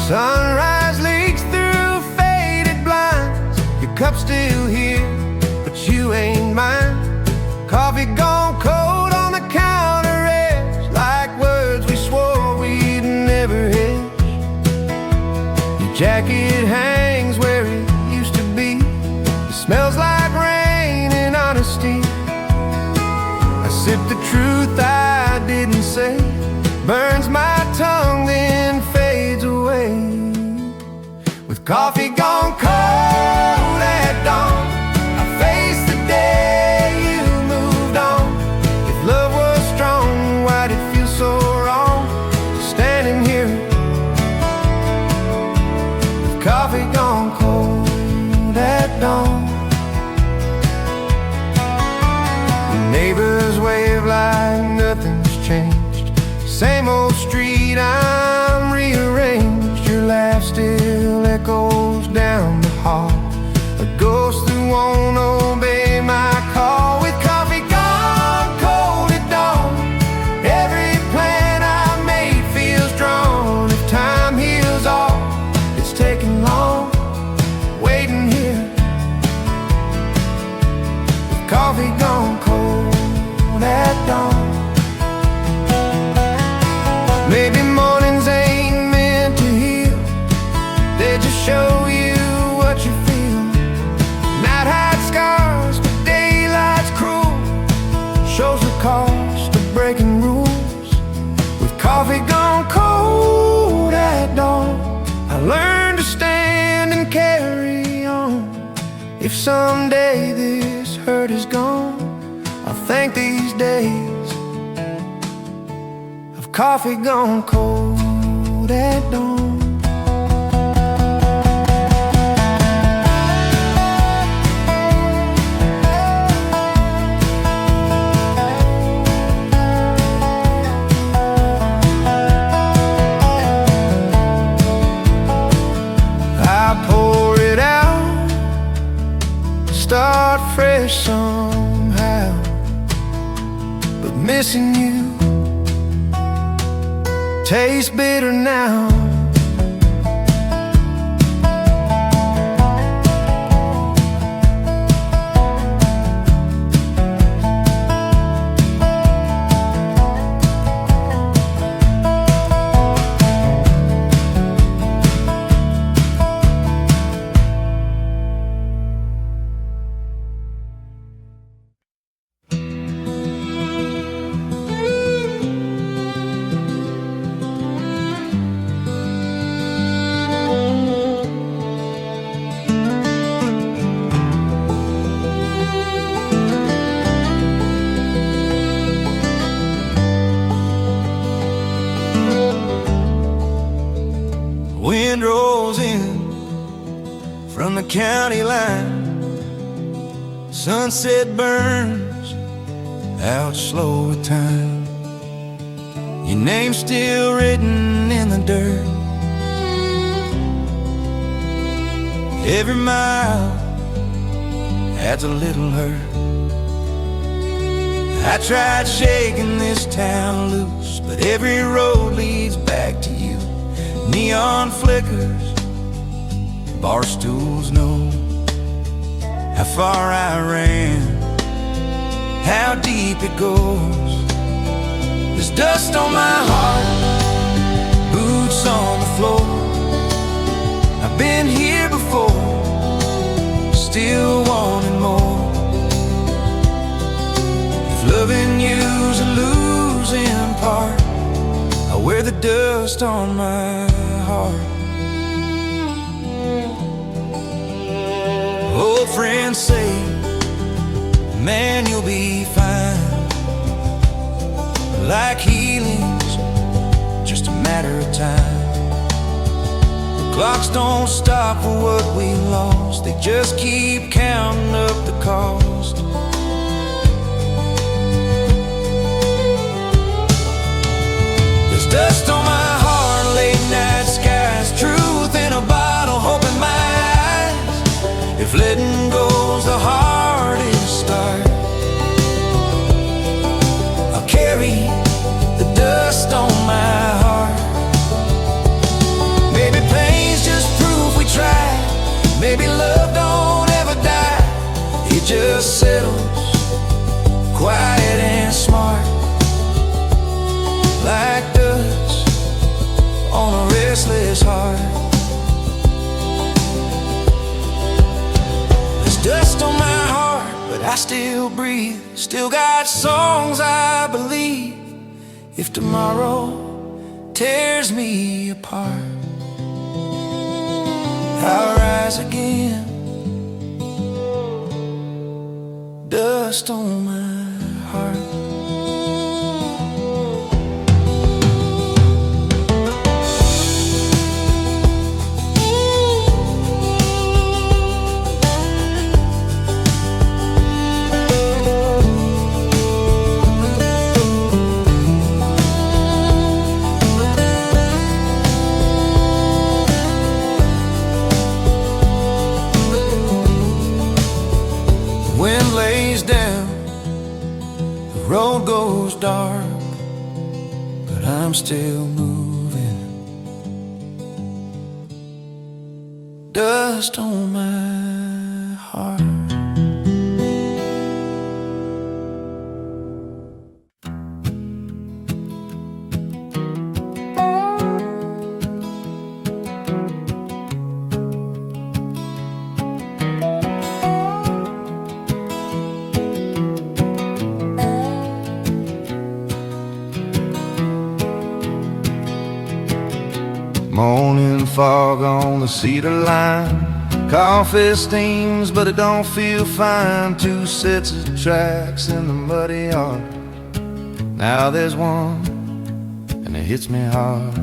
Sunrise leaks through faded blinds. Your cup's still here, but you ain't mine. Coffee gone cold on the counter edge, like words we swore we'd never hedge. Your jacket hangs where it used to be. It smells like rain and honesty. I sip the truth I didn't say, burns my tongue then fades away. With coffee gone cold at dawn, I face the day you moved on. If love was strong, why'd it feel so wrong? Standing here with coffee gone cold at dawn. Neighbors wave like nothing's changed. Same old street, I'm rearranged. Your laugh still echoes down the hall, a ghost that won't obey my call. With coffee gone cold at dawn, every plan I made feels drawn. If time heals all, it's taking long, waiting here with coffee gone cold at dawn. Maybe mornings ain't meant to heal, they just show you what you feel. Night hides scars, but daylight's cruel, shows the cost of breaking rules. With coffee gone cold at dawn, I learned to stand and carry on. If someday this hurt is gone, I'll thank these days of coffee gone cold at dawn. I pour it out, start fresh somehow, but missing you tastes bitter now. Wind rolls in from the county line, sunset burns out slow with time. Your name's still written in the dirt. Every mile adds a little hurt. I tried shaking this town loose, but every road leads back to you. Neon flickers, bar stools know how far I ran, how deep it goes. There's dust on my heart, boots on the floor. I've been here before, still wanting more. If loving you's a losing part, I wear the dust on my heart. Old friends say, man, you'll be fine. Like healing's just a matter of time. The clocks don't stop for what we lost, they just keep counting up the cost. There's dust on my heart, late night skies, truth in a bottle, hope in my eyes. If letting go's the hardest start, I'll carry the dust on my heart. Baby, just settles, quiet and smart, like dust on a restless heart. There's dust on my heart, but I still breathe. Still got songs I believe. If tomorrow tears me apart, I'll rise again. Dust on my heart. Wind lays down, the road goes dark, but I'm still moving. Dust on my heart. Morning fog on the cedar line. Coffee steams, but it don't feel fine. Two sets of tracks in the muddy yard. Now there's one, and it hits me hard.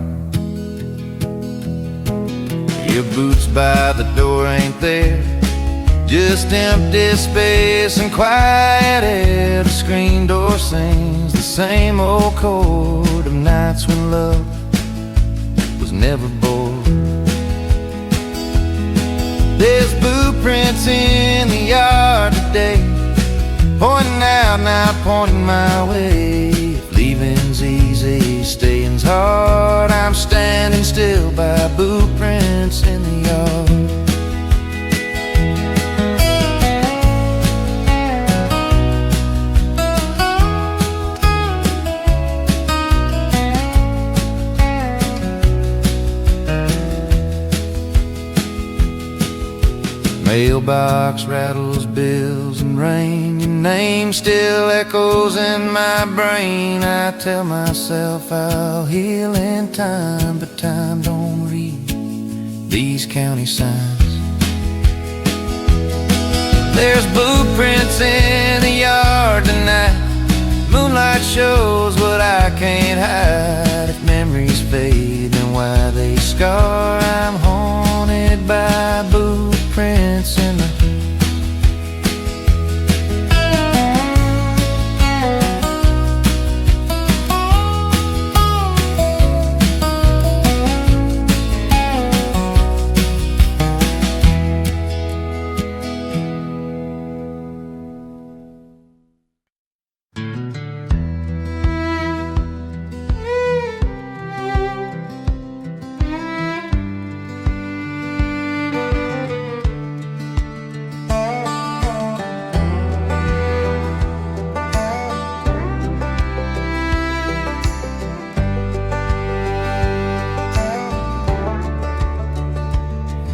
Your boots by the door ain't there, just empty space and quiet air. The screen door sings the same old chord of nights when love was never bored. There's boot prints in the yard today, pointing out, not pointing my way. If leaving's easy, staying's hard. I'm standing still by boot prints in the yard. Mailbox rattles bills and rain. Your name still echoes in my brain. I tell myself I'll heal in time, but time don't read these county signs. There's blueprints in the yard tonight. Moonlight shows what I can't hide. If memories fade, then why they scar? I'm haunted by blueprints in the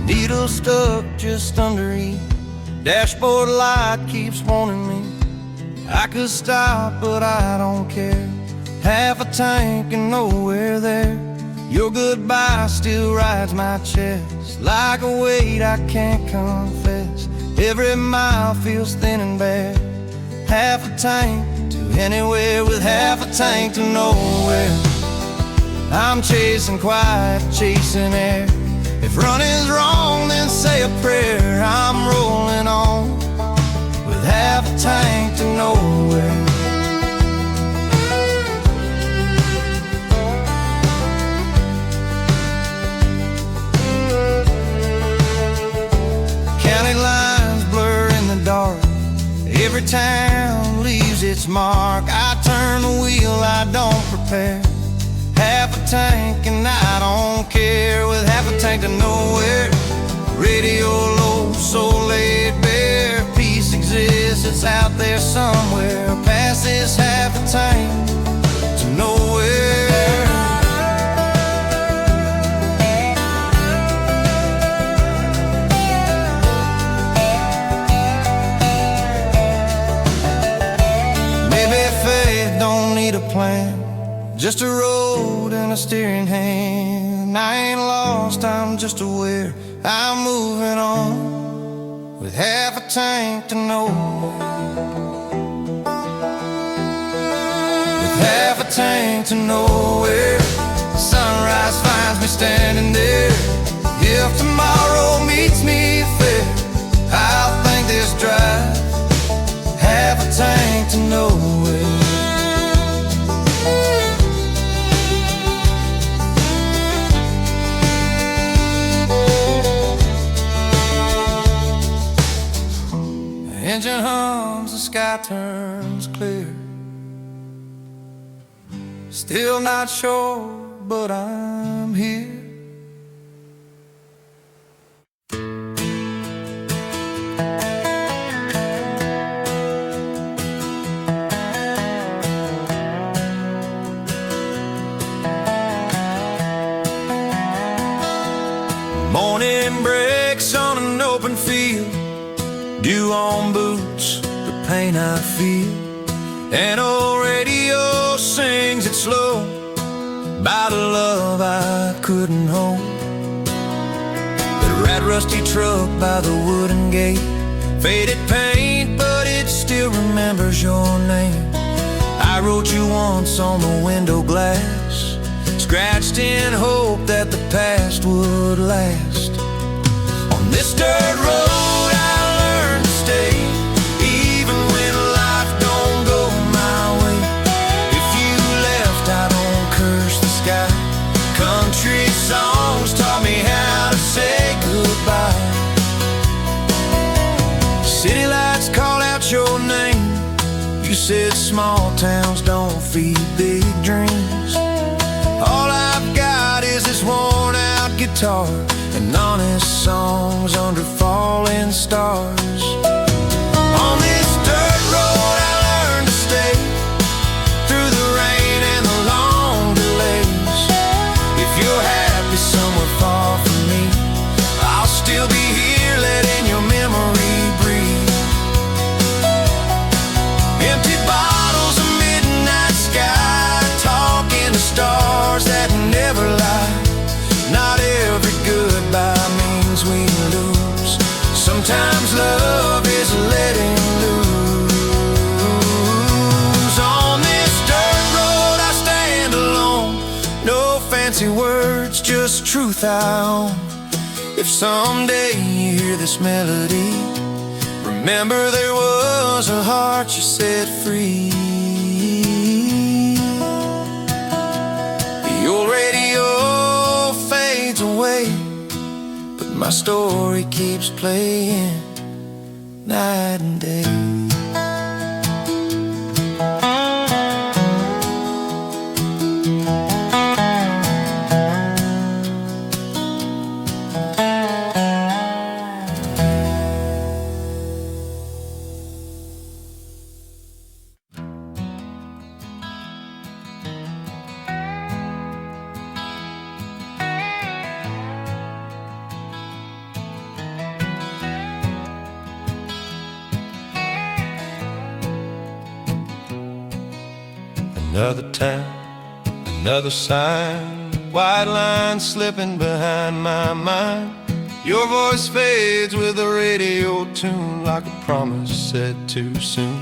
needle stuck just under E. Dashboard light keeps warning me. I could stop, but I don't care. Half a tank and nowhere there. Your goodbye still rides my chest like a weight I can't confess. Every mile feels thin and bare. Half a tank to anywhere, with half a tank to nowhere. I'm chasing quiet, chasing air. If running's wrong, then say a prayer. I'm rolling on with half a tank to nowhere. County lines blur in the dark. Every town leaves its mark. I turn the wheel, I don't prepare. Half a tank and I don't care, with half a tank to nowhere. Radio low, so laid bare, peace exists it's out there somewhere, past this half a tank to nowhere. Maybe faith don't need a plan, just a road and a steering hand. I ain't lost, I'm just aware I'm moving on with half a tank to nowhere. With half a tank to nowhere. Sunrise finds me standing there. If tomorrow meets me fair, I'll think this drive half a tank to nowhere. Engine hums, the sky turns clear. Still not sure, but I'm here. Morning breaks on an open field, dew on boots, the pain I feel. An old radio sings it slow about a love I couldn't hold. The red rusty truck by the wooden gate, faded paint, but it still remembers your name. I wrote you once on the window glass, scratched in hope that the past would last. On this dirt road I learned to stay, even when life don't go my way. If you left, I don't curse the sky. Country songs taught me how to say goodbye. City lights call out your name. You said small towns don't feed big dreams. All I've got is this worn out guitar and honest songs under falling stars. On this dirt road I learned to stay, through the rain and the long delays. If you're happy somewhere far from me, I'll still be here letting your memory breathe. Empty bottles, a midnight sky, talking to stars that never lie. Not every goodbye means we lose. Sometimes love is letting loose. On this dirt road I stand alone, no fancy words, just truth I own. If someday you hear this melody, remember there was a heart you set free. The old radio fades away, but my story keeps playing night and day. Another town, another sign, white line slipping behind my mind. Your voice fades with a radio tune, like a promise said too soon.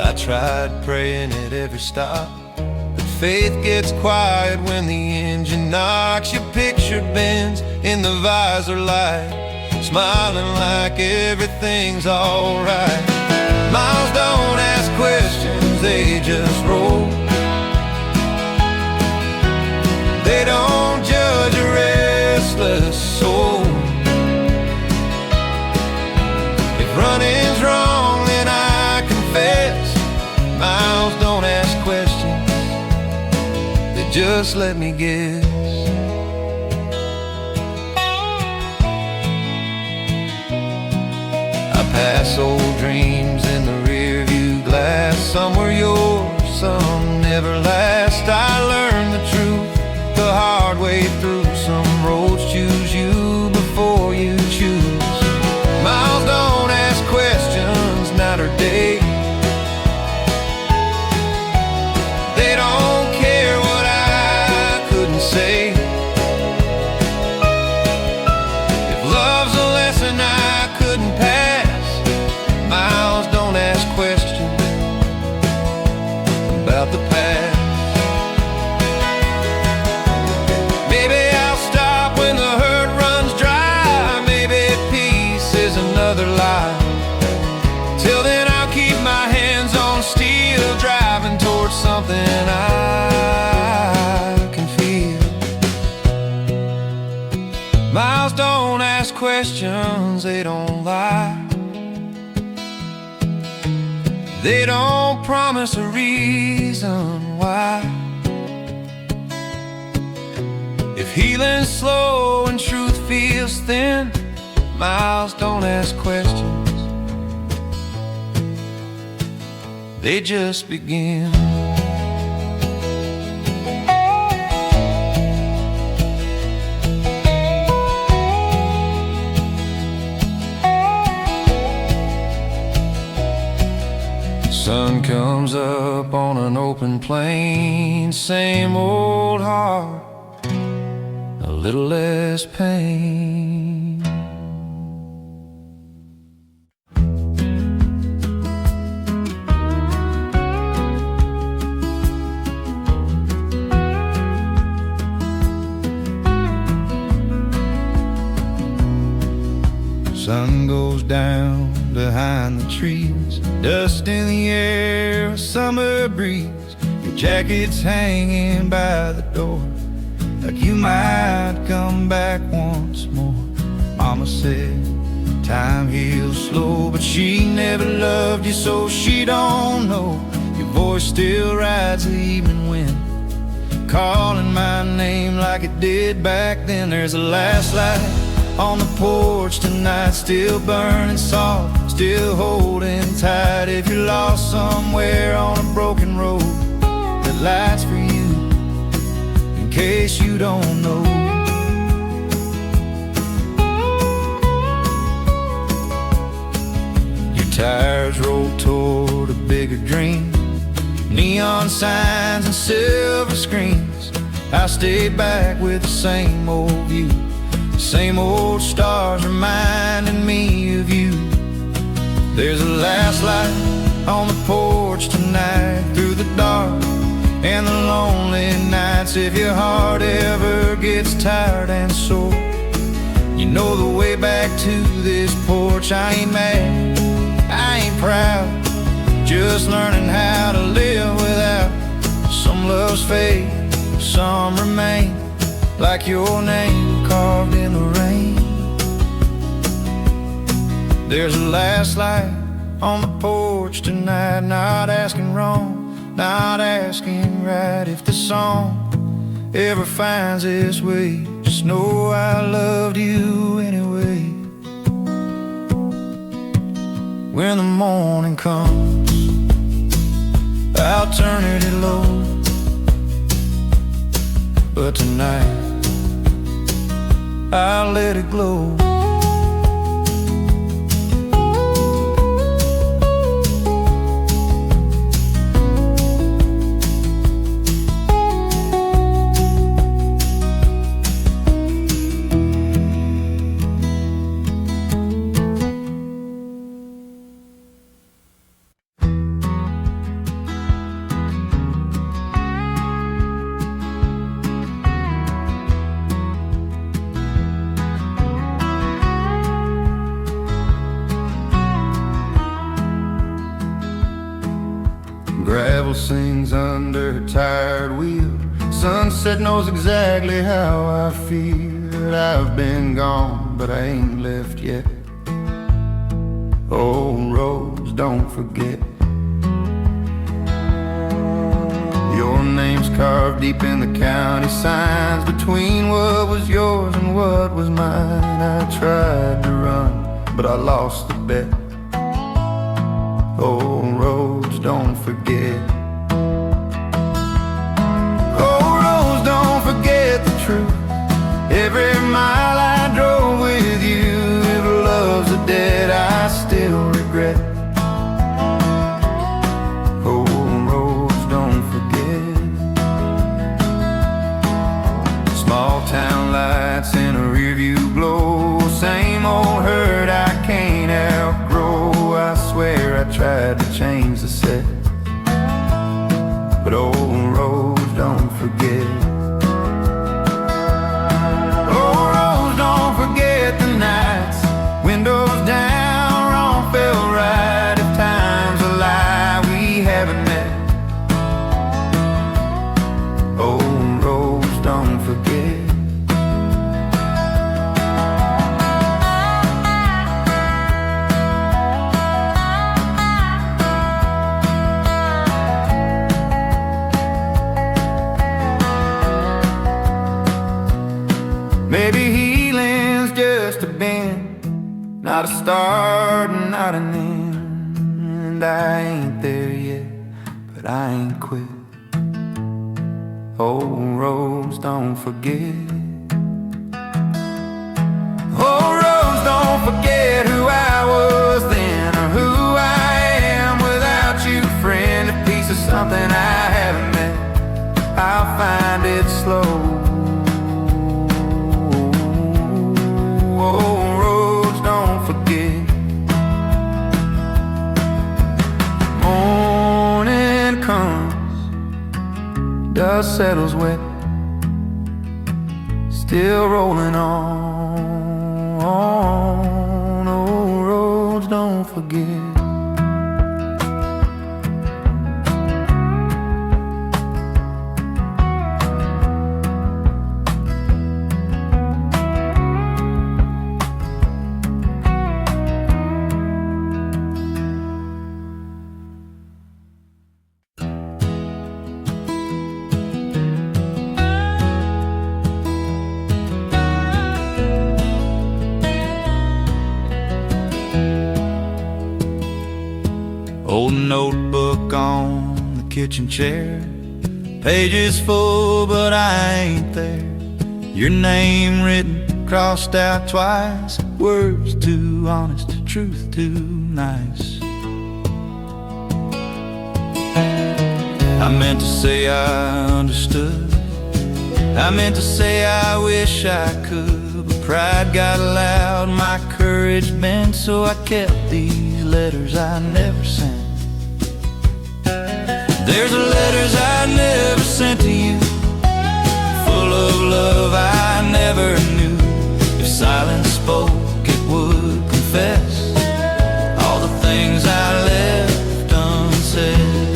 I tried praying at every stop, but faith gets quiet when the engine knocks. Your picture bends in the visor light, smiling like everything's alright. Miles don't ask questions, they just roll. They don't judge a restless soul. If running's wrong, then I confess. Miles don't ask questions, they just let me guess. I pass old dreams some were yours, some never last. I learned the truth the hard way through. Some roads choose you before you choose. Miles don't ask questions night or day. They don't care what I couldn't say. If love's a lesson I couldn't pass, Miles don't ask questions about the past. Maybe I'll stop when the hurt runs dry. Maybe peace is another lie. Till then I'll keep my hands on steel, driving towards something I can feel. Miles don't ask questions, they don't lie. They don't promise a reason why. If healing's slow and truth feels thin, Miles don't ask questions, they just begin. Sun comes up on an open plain, same old heart, a little less pain. Sun goes down behind the trees, dust in the air, a summer breeze. Your jacket's hanging by the door, like you might come back once more. Mama said time heals slow, but she never loved you, so she don't know. Your voice still rides the evening wind, calling my name like it did back then. There's a last light on the porch tonight, still burning soft, still holding tight. If you're lost somewhere on a broken road, that light's for you, in case you don't know. Your tires roll toward a bigger dream, neon signs and silver screens. I stay back with the same old view, same old stars reminding me of you. There's a last light on the porch tonight, through the dark and the lonely nights. If your heart ever gets tired and sore, you know the way back to this porch. I ain't mad, I ain't proud, just learning how to live without. Some loves fade, some remain, like your name carved in the rain. There's a last light on the porch tonight, not asking wrong, not asking right. If the song ever finds its way, just know I loved you anyway. When the morning comes, I'll turn it low, but tonight I'll let it glow. Gravel sings under a tired wheel, sunset knows exactly how I feel. I've been gone, but I ain't left yet. Old roads don't forget. Your name's carved deep in the county signs, between what was yours and what was mine. I tried to run, but I lost the bet. Old roads don't forget. Old roads don't forget the truth. Every mile I drove with you, if love's a debt I still regret. Old roads don't forget. Small town lights in a rearview glow, same old hurt I can't outgrow. I swear I tried to change the set, but old roads don't forget. Old roads don't forget the nights, windows down, wrong felt right. If time's a lie, we haven't met. Old roads don't forget. Maybe healing's just a bend, not a start and not an end. And I ain't there yet, but I ain't quit. Old roads don't forget. Old roads don't forget who I was then, or who I am without you, friend. A piece of something I haven't met, I'll find it slow. Old roads don't forget. Morning comes, dust settles wet, still rolling on. Old roads don't forget. Old notebook on the kitchen chair, pages full but I ain't there. Your name written, crossed out twice, words too honest, truth too nice. I meant to say I understood, I meant to say I wish I could, but pride got loud, my courage bent, so I kept these letters I never sent. There's letters I never sent to you, full of love I never knew. If silence spoke, it would confess all the things I left unsaid.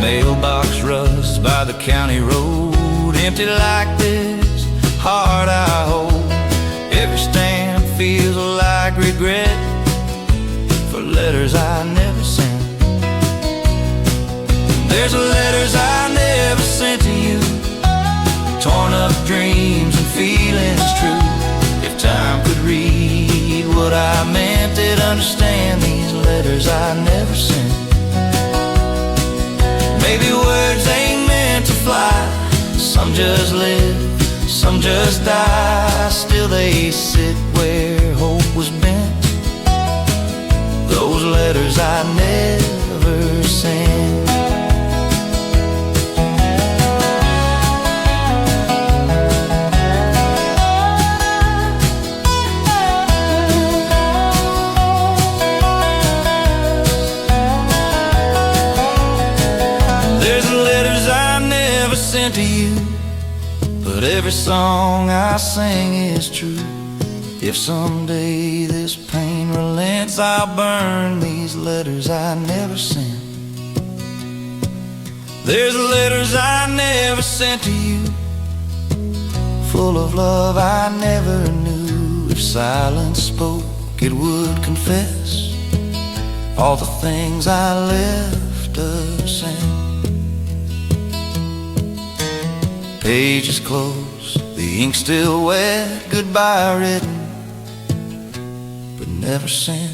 Mailbox rust by the county road, empty like this heart I hold. Every stamp feels like regret for letters I never sent. There's letters I never sent to you, torn up dreams and feelings true. If time could read what I meant, it'd understand these letters I never sent. Maybe words ain't meant to fly, some just live, some just die. Still they sit where hope was bent, those letters I never sent. There's letters I never sent to you, but every song I sing is true. If someday this pain relents, I'll burn these letters I never sent. There's letters I never sent to you, full of love I never knew. If silence spoke, it would confess all the things I left unsaid. Pages closed, the ink still wet, goodbye written ever sent.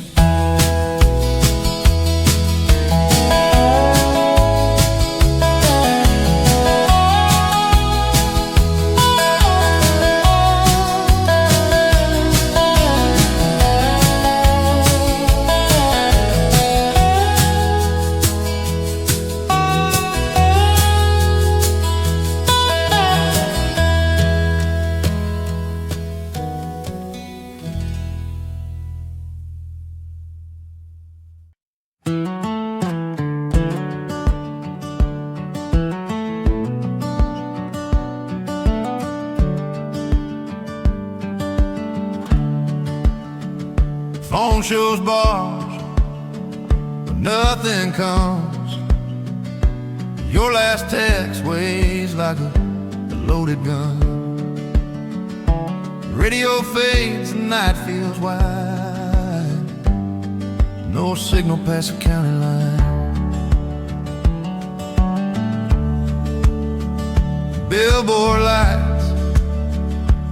Phone shows bars, but nothing comes. Your last text weighs like a loaded gun. Radio fades, the night feels wide. No signal past the county line. Billboard lights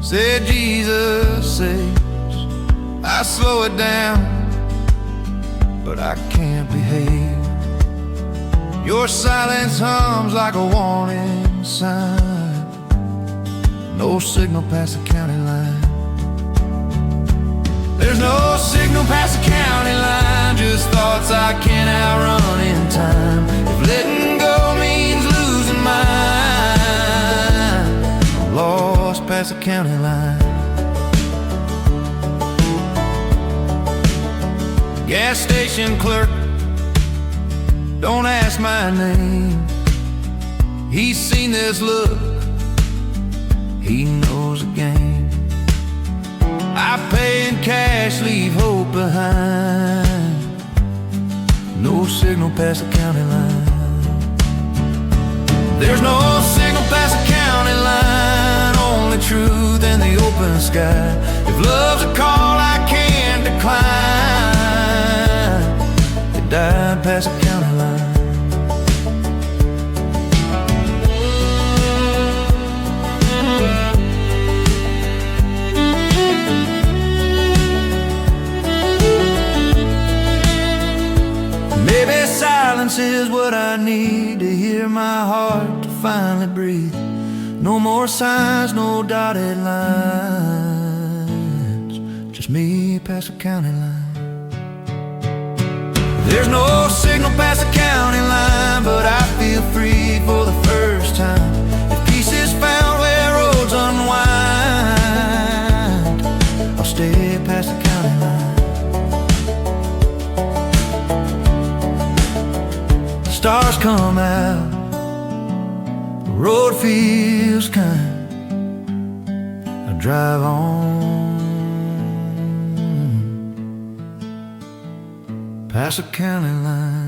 said Jesus saves. I slow it down, but I can't behave. Your silence hums like a warning sign. No signal past the county line. There's no signal past the county line, just thoughts I can't outrun in time. If letting go means losing mine, I'm lost past the county line. Gas station clerk, don't ask my name. He's seen this look, he knows the game. I pay in cash, leave hope behind. No signal past the county line. There's no signal past the county line, only truth in the open sky. If love's a call I can't decline, died past the county line. Maybe silence is what I need to hear my heart to finally breathe. No more signs, no dotted lines, just me past the county line. There's no signal past the county line, but I feel free for the first time. If peace is found where roads unwind, I'll stay past the county line. The stars come out, the road feels kind. I drive on past the county line.